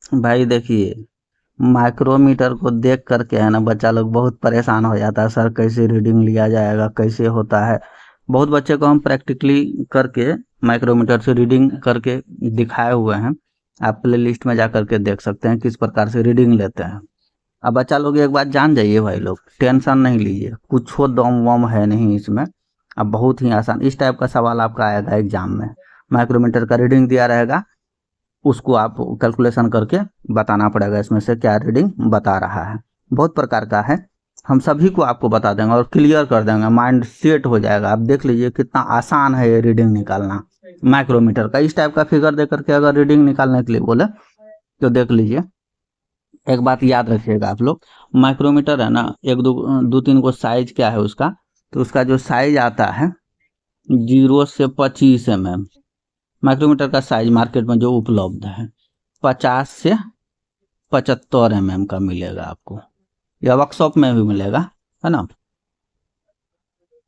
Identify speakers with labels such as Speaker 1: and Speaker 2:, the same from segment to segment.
Speaker 1: भाई देखिए, माइक्रोमीटर को देख करके है ना बच्चा लोग बहुत परेशान हो जाता है, सर कैसे रीडिंग लिया जाएगा, कैसे होता है। बहुत बच्चे को हम प्रैक्टिकली करके माइक्रोमीटर से रीडिंग करके दिखाए हुए हैं। आप प्ले लिस्ट में जा करके देख सकते हैं किस प्रकार से रीडिंग लेते हैं। अब बच्चा लोग एक बात जान जाइए भाई लोग, टेंशन नहीं लीजिए, कुछ हो दम वम है नहीं इसमें। अब बहुत ही आसान इस टाइप का सवाल आपका आएगा एग्जाम में। माइक्रोमीटर का रीडिंग दिया रहेगा, उसको आप कैलकुलेशन करके बताना पड़ेगा इसमें से क्या रीडिंग बता रहा है। बहुत प्रकार का है, हम सभी को आपको बता देंगे और क्लियर कर देंगे, माइंड सेट हो जाएगा। आप देख लीजिए कितना आसान है ये रीडिंग निकालना माइक्रोमीटर का। इस टाइप का फिगर दे करके अगर रीडिंग निकालने के लिए बोले तो देख लीजिए। एक बात याद रखिएगा आप लोग, माइक्रोमीटर है ना, एक दो दो तीन को साइज क्या है उसका, तो उसका जो साइज आता है 0 से 25 mm। माइक्रोमीटर का साइज मार्केट में जो उपलब्ध है 50 से 75 mm का मिलेगा आपको, या वर्कशॉप में भी मिलेगा, है ना।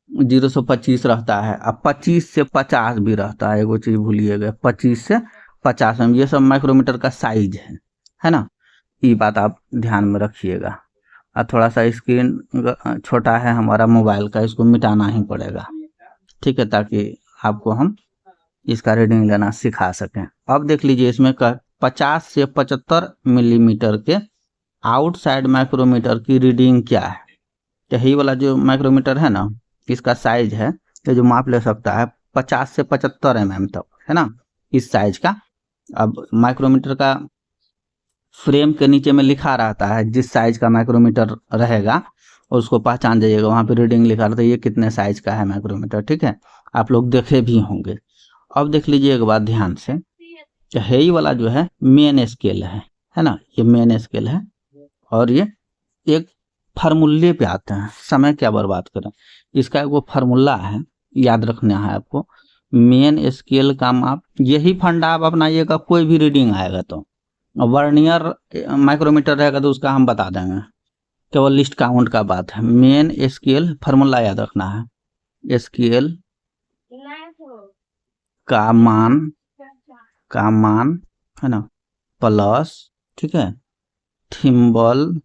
Speaker 1: 0 से 25 रहता है, अब 25 से 50 भी रहता है, एगो चीज भूलिएगा, 25 से 50 ये सब माइक्रोमीटर का साइज है ना। ये बात आप ध्यान में रखिएगा। और थोड़ा सा स्क्रीन छोटा है हमारा मोबाइल का, इसको मिटाना ही पड़ेगा, ठीक है, ताकि आपको हम इसका रीडिंग लेना सिखा सकें। अब देख लीजिए इसमें 50 से 75 मिलीमीटर के आउटसाइड माइक्रोमीटर की रीडिंग क्या है। तो यही वाला जो माइक्रोमीटर है ना, इसका साइज है, तो जो माप ले सकता है 50 से 75 mm तक, है ना, इस साइज का। अब माइक्रोमीटर का फ्रेम के नीचे में लिखा रहता है जिस साइज का माइक्रोमीटर रहेगा, और उसको पहचान जाइएगा, वहाँ पे रीडिंग लिखा रहता है ये कितने साइज का है माइक्रोमीटर, ठीक है। आप लोग देखे भी होंगे। अब देख लीजिए एक बात ध्यान से, यही वाला जो है मेन स्केल है ना, ये मेन स्केल है। और ये एक फार्मूले पे आते हैं, समय क्या बर्बाद करें, इसका एक वो फार्मूला है, याद रखना है आपको। मेन स्केल का माप, यही फंडा आप अपनाइएगा, कोई भी रीडिंग आएगा तो। वर्नियर माइक्रोमीटर रहेगा तो उसका हम बता देंगे, केवल लिस्ट काउंट का बात है। मेन स्केल फार्मूला याद रखना है, स्केल का मान है ना, प्लस, ठीक है, थिम्बल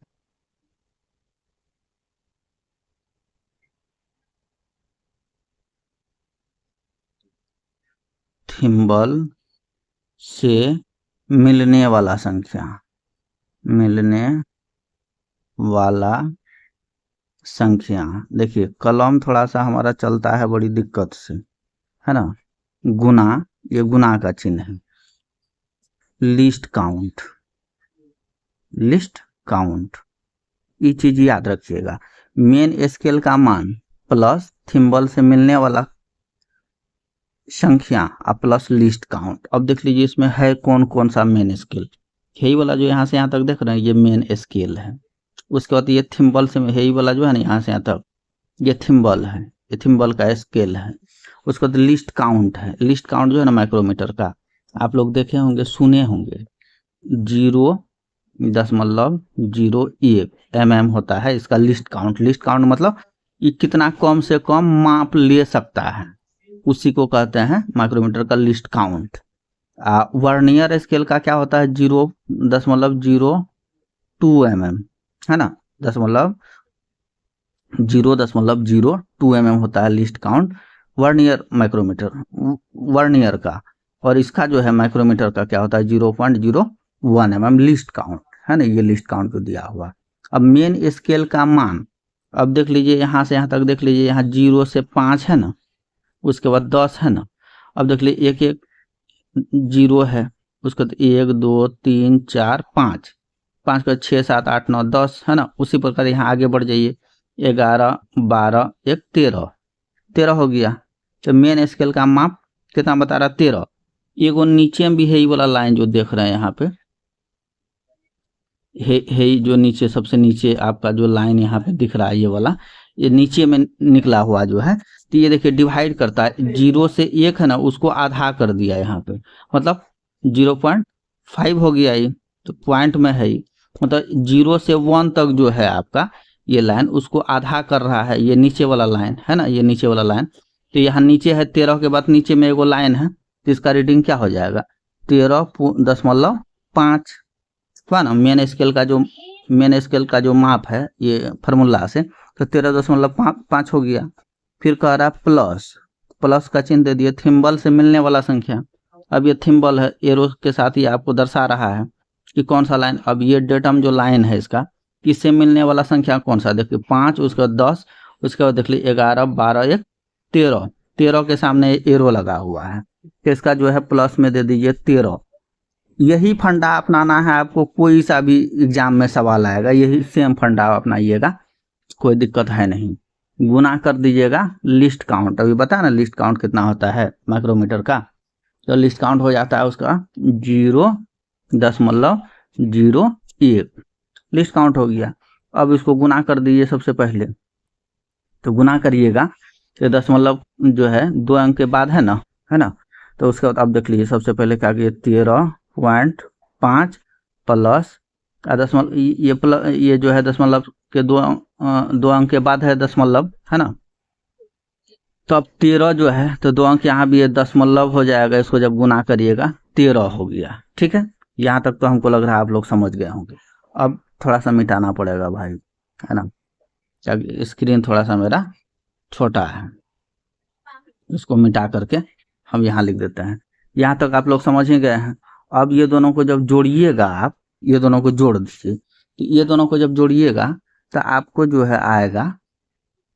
Speaker 1: से मिलने वाला संख्या, देखिए कलम थोड़ा सा हमारा चलता है बड़ी दिक्कत से, है ना। गुना, ये गुना का चिन्ह है। लिस्ट काउंट, ये चीज याद रखिएगा। मेन स्केल का मान प्लस थिम्बल से मिलने वाला संख्या और प्लस लिस्ट काउंट। अब देख लीजिए इसमें है कौन कौन सा मेन स्केल। यही वाला जो यहाँ से यहाँ तक देख रहे हैं ये मेन स्केल है। उसके बाद ये थिम्बल से, यही वाला जो है ना यहाँ से यहाँ तक, ये थिम्बल है, ये थिम्बल का स्केल है। उसके बाद लिस्ट काउंट है। लिस्ट काउंट जो है ना माइक्रोमीटर का, आप लोग देखे होंगे, सुने होंगे, 0.01 mm होता है इसका लिस्ट काउंट। लिस्ट काउंट मतलब ये कितना कम से कम माप ले सकता है, उसी को कहते हैं माइक्रोमीटर का लिस्ट काउंट। वर्नियर स्केल का क्या होता है, 0.02 mm, है ना, 0.02 mm होता है least count vernier micrometer, vernier का। और इसका जो है माइक्रोमीटर का क्या होता है, 0.01 mm लिस्ट काउंट, है ना, ये लिस्ट काउंट को दिया हुआ। अब मेन स्केल का मान, अब देख लीजिए यहाँ से यहाँ तक देख लीजिए, यहाँ 0 से 5 है ना, उसके बाद 10 है ना। अब देख लीजिए एक एक 0 है, उसके बाद 1 2 3 4 5, 5 का 6 7 8 9 10, है ना। उसी प्रकार यहाँ आगे बढ़ जाइए, 11 12 1 13 हो गया। तो मेन स्केल का माप कितना बता रहा, 13। एगो नीचे में भी है ये वाला लाइन जो देख रहे हैं यहाँ पे, है जो नीचे सबसे नीचे आपका जो लाइन यहाँ पे दिख रहा है, ये वाला, ये नीचे में निकला हुआ जो है, तो ये देखिए डिवाइड करता है, 0 से 1 है ना, उसको आधा कर दिया यहाँ पे, मतलब 0.5 हो गया ये, तो पॉइंट में है ही, मतलब 0 से 1 तक जो है आपका ये लाइन, उसको आधा कर रहा है, ये नीचे वाला लाइन है ना, ये नीचे वाला लाइन। तो यहाँ नीचे है 13 के बाद नीचे में एगो लाइन है, तो इसका रीडिंग क्या हो जाएगा, 13.5, हुआ ना। मेन स्केल का जो माप है ये फार्मूला से, तो 13.5 हो गया। फिर कह रहा है प्लस, प्लस का चिन्ह दे दिए, थिम्बल से मिलने वाला संख्या। अब ये थिम्बल है, एरो के साथ ही आपको दर्शा रहा है कि कौन सा लाइन। अब ये डेटम जो लाइन है इसका, इससे मिलने वाला संख्या कौन सा, देखिए 5, उसके बाद 10, उसके बाद देख लीजिए 11, 12, 1, 13। 13 के सामने एरो लगा हुआ है, तो इसका जो है प्लस में दे दीजिए 13। यही फंडा अपनाना है आपको, कोई सा भी एग्जाम में सवाल आएगा, यही सेम फंडा अपनाइएगा, कोई दिक्कत है नहीं। गुना कर दीजिएगा लिस्ट काउंट, अभी बताया ना लिस्ट काउंट कितना होता है माइक्रोमीटर का। तो लिस्ट काउंट हो जाता है उसका 0.01, लिस्ट काउंट हो गया। अब इसको गुना कर दीजिए सबसे पहले, तो गुना करिएगा तो दशमलव जो है 2 अंक के बाद है ना। तो उसके बाद अब देख लीजिए सबसे पहले क्या किए, 13.5 प्लस दशमलव, ये जो है दशमलव के 2 अंक के बाद है दशमलव, है ना। तो अब 13 जो है, तो 2 अंक यहाँ भी है, दशमलव हो जाएगा, इसको जब गुना करिएगा 13 हो गया। ठीक है, यहाँ तक तो हमको लग रहा है आप लोग समझ गए होंगे। अब थोड़ा सा मिटाना पड़ेगा भाई, है ना, स्क्रीन थोड़ा सा मेरा छोटा है, इसको मिटा करके हम यहाँ लिख देते हैं। यहाँ तक आप लोग समझ ही गए हैं। अब ये दोनों को जब जोड़िएगा आप, ये दोनों को जोड़ दीजिए, तो ये दोनों को जब जोड़िएगा तो आपको जो है आएगा,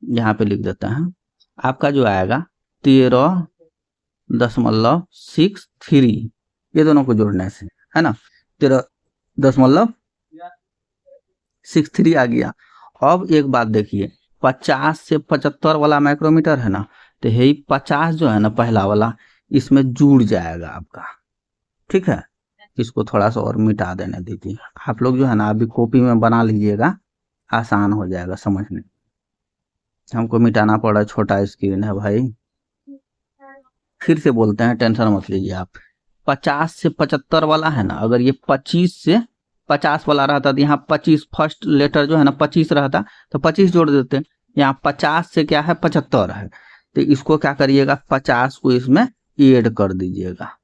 Speaker 1: यहाँ पे लिख देते हैं, आपका जो आएगा 13.63, ये दोनों को जोड़ने से, है ना, 13.63 आ गया। अब एक बात देखिए, 50 से 75 वाला माइक्रोमीटर है ना, तो यही 50 जो है ना पहला वाला, इसमें जुड़ जाएगा आपका। ठीक है, इसको थोड़ा सा और मिटा देने दीजिए आप लोग, जो है ना अभी कॉपी में बना लीजिएगा, आसान हो जाएगा समझने। हमको मिटाना पड़ा, छोटा स्क्रीन है भाई। फिर से बोलते हैं, टेंशन मत लीजिए आप। 50 से 75 वाला है ना, अगर ये 25 से 50 वाला रहता तो यहाँ 25 फर्स्ट लेटर जो है ना 25 रहता, तो 25 जोड़ देते। यहाँ 50 से क्या है 75 है, तो इसको क्या करिएगा, 50 को इसमें ऐड कर दीजिएगा।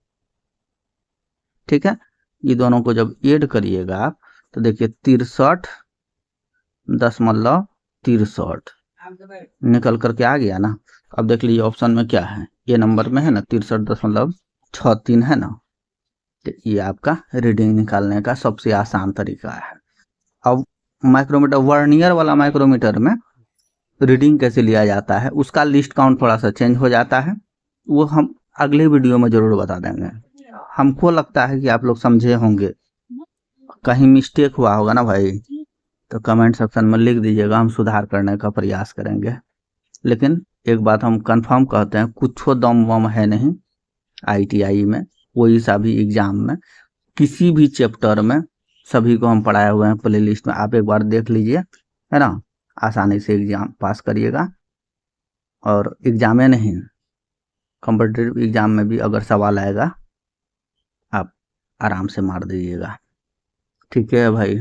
Speaker 1: ठीक है, ये दोनों को जब ऐड करिएगा आप, तो देखिए 63.63 निकल करके आ गया ना। अब देख लीजिए ऑप्शन में क्या है, ये नंबर में है ना 63.63 है ना। तो ये आपका रीडिंग निकालने का सबसे आसान तरीका है। अब माइक्रोमीटर, वर्नियर वाला माइक्रोमीटर में रीडिंग कैसे लिया जाता है, उसका लिस्ट काउंट थोड़ा सा चेंज हो जाता है, वो हम अगले वीडियो में जरूर बता देंगे। हमको लगता है कि आप लोग समझे होंगे, कहीं मिस्टेक हुआ होगा ना भाई, तो कमेंट सेक्शन में लिख दीजिएगा, हम सुधार करने का प्रयास करेंगे। लेकिन एक बात हम कंफर्म कहते हैं, कुछ दम वम है नहीं ITI में, कोई सा भी एग्जाम में, किसी भी चैप्टर में, सभी को हम पढ़ाए हुए हैं प्ले लिस्ट में, आप एक बार देख लीजिए, है ना, आसानी से एग्जाम पास करिएगा। और एग्जाम में नहीं, कॉम्पिटिटिव एग्जाम में भी अगर सवाल आएगा, आप आराम से मार दीजिएगा। ठीक है भाई।